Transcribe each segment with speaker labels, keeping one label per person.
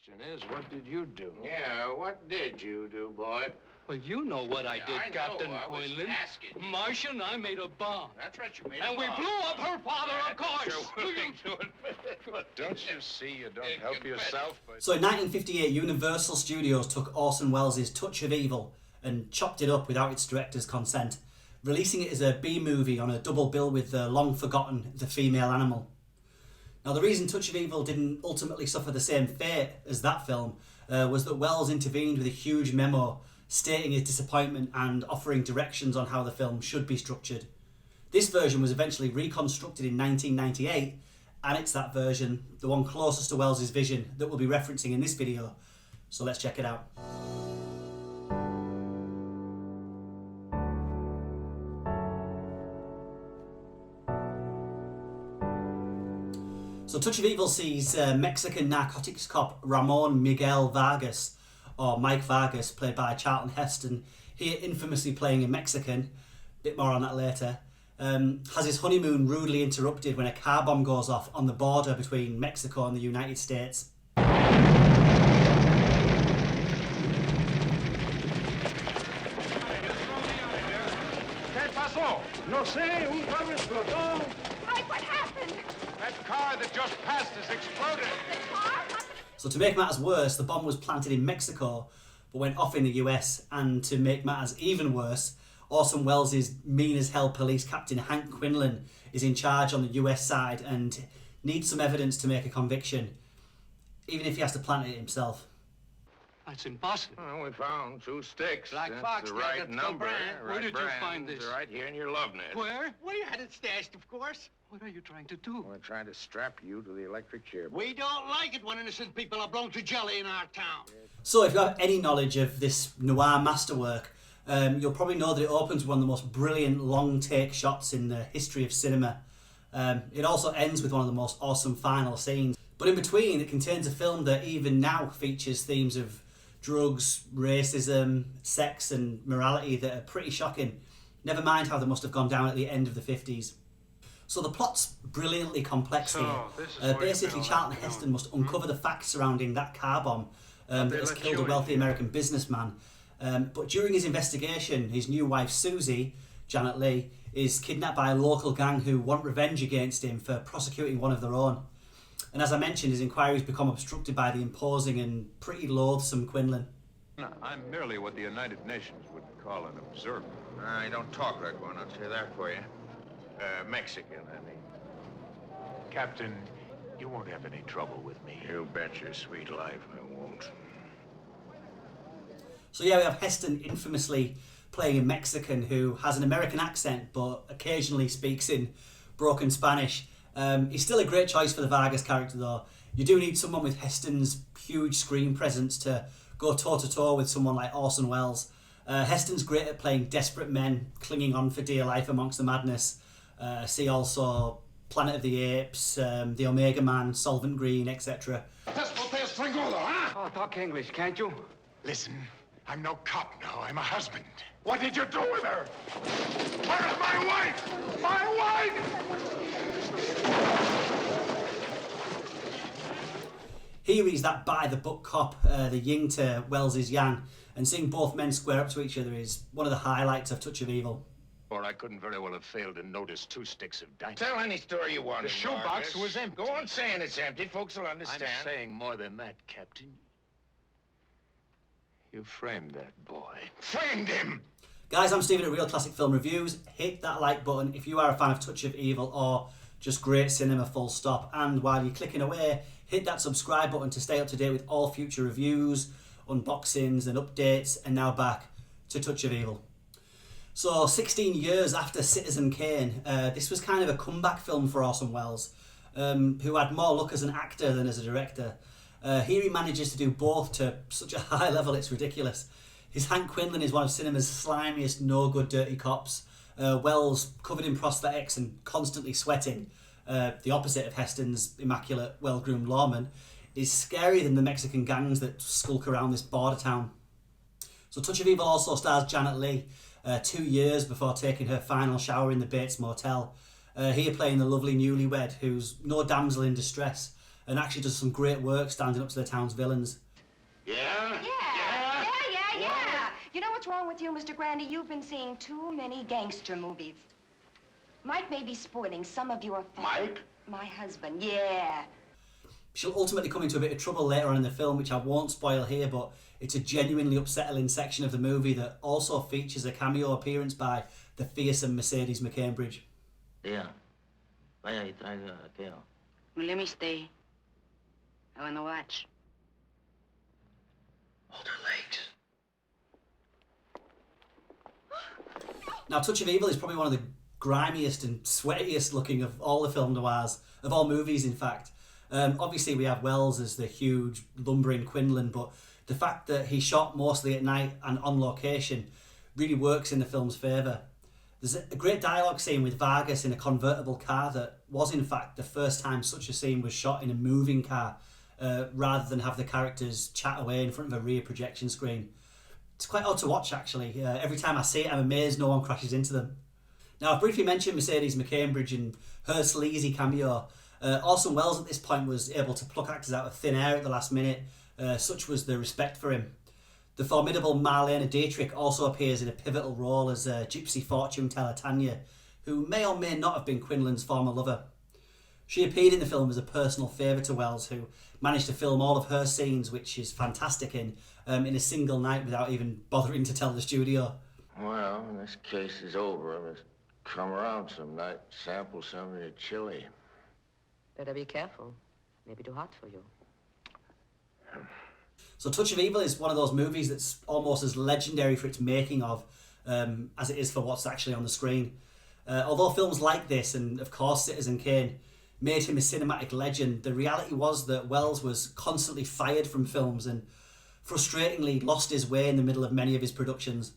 Speaker 1: question is, what did you do?
Speaker 2: Yeah, what did you do, boy?
Speaker 1: Well, you know what I did, Captain Quinlan. Martian, I made a bomb.
Speaker 2: That's right, you made
Speaker 1: a bomb. And we blew up her father, of course.
Speaker 2: Don't you see you don't help yourself?
Speaker 3: So in 1958, Universal Studios took Orson Welles' Touch of Evil and chopped it up without its director's consent, releasing it as a B-movie on a double bill with the long-forgotten The Female Animal. Now, the reason Touch of Evil didn't ultimately suffer the same fate as that film was that Welles intervened with a huge memo stating his disappointment and offering directions on how the film should be structured. This version was eventually reconstructed in 1998, and it's that version, the one closest to Welles' vision, that we'll be referencing in this video. So let's check it out. So Touch of Evil sees Mexican narcotics cop Ramon Miguel Vargas, or Mike Vargas, played by Charlton Heston, here infamously playing a Mexican, bit more on that later, has his honeymoon rudely interrupted when a car bomb goes off on the border between Mexico and the United States.
Speaker 4: No sé, un carro explotó.
Speaker 5: Mike, what happened?
Speaker 4: That car that just passed has exploded.
Speaker 5: The car?
Speaker 3: So to make matters worse, the bomb was planted in Mexico, but went off in the US. And to make matters even worse, Orson Welles' mean-as-hell police captain Hank Quinlan is in charge on the US side and needs some evidence to make a conviction, even if he has to plant it himself.
Speaker 1: That's impossible.
Speaker 2: Well, we found 2 sticks.
Speaker 1: Black
Speaker 2: That's
Speaker 1: Fox,
Speaker 2: the right
Speaker 1: that's
Speaker 2: number.
Speaker 1: brand. Where did you find this?
Speaker 2: Right here in your love net.
Speaker 1: Where?
Speaker 5: Well, you had it stashed, of course.
Speaker 1: What are you trying to do?
Speaker 2: We're trying to strap you to the electric chair.
Speaker 5: We don't like it when innocent people are blown to jelly in our town.
Speaker 3: So if you have any knowledge of this noir masterwork, you'll probably know that it opens with one of the most brilliant long-take shots in the history of cinema. It also ends with one of the most awesome final scenes. But in between, it contains a film that even now features themes of drugs, racism, sex and morality that are pretty shocking. Never mind how they must have gone down at the end of the 50s. So the plot's brilliantly complex here. Basically, Charlton Heston must uncover the facts surrounding that car bomb that has killed a wealthy American businessman. But during his investigation, his new wife Susie, Janet Leigh, is kidnapped by a local gang who want revenge against him for prosecuting one of their own. And as I mentioned, his inquiries become obstructed by the imposing and pretty loathsome Quinlan.
Speaker 4: No, I'm merely what the United Nations would call an observer.
Speaker 2: I don't talk like one, I'll say that for you. Mexican, I mean.
Speaker 4: Captain, you won't have any trouble with me.
Speaker 2: You bet your sweet life I won't.
Speaker 3: So yeah, we have Heston infamously playing a Mexican who has an American accent but occasionally speaks in broken Spanish. He's still a great choice for the Vargas character though. You do need someone with Heston's huge screen presence to go toe-to-toe with someone like Orson Welles. Heston's great at playing desperate men clinging on for dear life amongst the madness. See also Planet of the Apes, The Omega Man, Solvent Green, etc.
Speaker 4: Oh, talk English, can't you? Listen, I'm no cop now. I'm a husband. What did you do with her? Where's my wife? My wife!
Speaker 3: Here he's that by-the-book cop, the yin to Welles' yang, and seeing both men square up to each other is one of the highlights of Touch of Evil.
Speaker 4: Or I couldn't very well have failed to notice 2 sticks of dynamite.
Speaker 2: Tell any story you want.
Speaker 4: The shoebox was empty.
Speaker 2: Go on saying it's empty. Folks will understand.
Speaker 4: I'm saying more than that, Captain. You framed that boy.
Speaker 2: Framed him!
Speaker 3: Guys, I'm Stephen at Real Classic Film Reviews. Hit that like button if you are a fan of Touch of Evil or just great cinema full stop. And while you're clicking away, hit that subscribe button to stay up to date with all future reviews, unboxings and updates. And now back to Touch of Evil. So 16 years after Citizen Kane, this was kind of a comeback film for Orson Welles, who had more luck as an actor than as a director. Here he manages to do both to such a high level it's ridiculous. His Hank Quinlan is one of cinema's slimiest, no-good dirty cops. Welles, covered in prosthetics and constantly sweating, the opposite of Heston's immaculate, well-groomed lawman, is scarier than the Mexican gangs that skulk around this border town. So Touch of Evil also stars Janet Leigh, 2 years before taking her final shower in the Bates Motel. Here playing the lovely newlywed who's no damsel in distress, and actually does some great work standing up to the town's villains.
Speaker 4: Yeah?
Speaker 6: Yeah. You know what's wrong with you, Mr. Grandy? You've been seeing too many gangster movies. Mike may be spoiling some of your fun.
Speaker 4: Mike?
Speaker 6: My husband, yeah.
Speaker 3: She'll ultimately come into a bit of trouble later on in the film, which I won't spoil here, but it's a genuinely upsetting section of the movie that also features a cameo appearance by the fearsome Mercedes McCambridge.
Speaker 7: Yeah. Vaya y traiga aquello.
Speaker 6: Well, let me stay. I want to watch.
Speaker 1: Hold her legs.
Speaker 3: Now, Touch of Evil is probably one of the grimiest and sweatiest looking of all the film noirs, of all movies, in fact. Obviously, we have Welles as the huge, lumbering Quinlan, but the fact that he shot mostly at night and on location really works in the film's favour. There's a great dialogue scene with Vargas in a convertible car that was, in fact, the first time such a scene was shot in a moving car, rather than have the characters chat away in front of a rear projection screen. It's quite odd to watch, actually. Every time I see it, I'm amazed no one crashes into them. Now, I briefly mentioned Mercedes McCambridge and her sleazy cameo. Orson Welles at this point was able to pluck actors out of thin air at the last minute. Such was the respect for him. The formidable Marlene Dietrich also appears in a pivotal role as gypsy fortune teller Tanya, who may or may not have been Quinlan's former lover. She appeared in the film as a personal favour to Welles, who managed to film all of her scenes, which is fantastic, in a single night without even bothering to tell the studio.
Speaker 7: Well, when this case is over, I must come around some night, sample some of your chili.
Speaker 6: Better be careful. Maybe too hot for you.
Speaker 3: So Touch of Evil is one of those movies that's almost as legendary for its making of as it is for what's actually on the screen. Although films like this, and of course Citizen Kane, made him a cinematic legend, the reality was that Welles was constantly fired from films and frustratingly lost his way in the middle of many of his productions.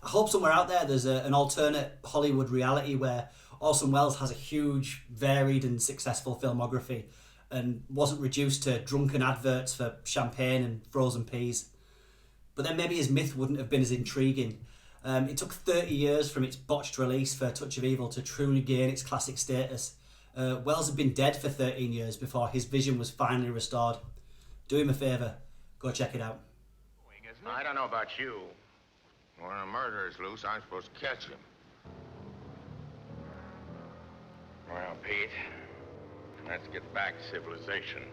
Speaker 3: I hope somewhere out there there's an alternate Hollywood reality where Orson Welles has a huge, varied and successful filmography and wasn't reduced to drunken adverts for champagne and frozen peas. But then maybe his myth wouldn't have been as intriguing. It took 30 years from its botched release for Touch of Evil to truly gain its classic status. Welles had been dead for 13 years before his vision was finally restored. Do him a favour, go check it out.
Speaker 2: I don't know about you. When a murderer's loose, I'm supposed to catch him. Well, Pete, let's get back to civilization.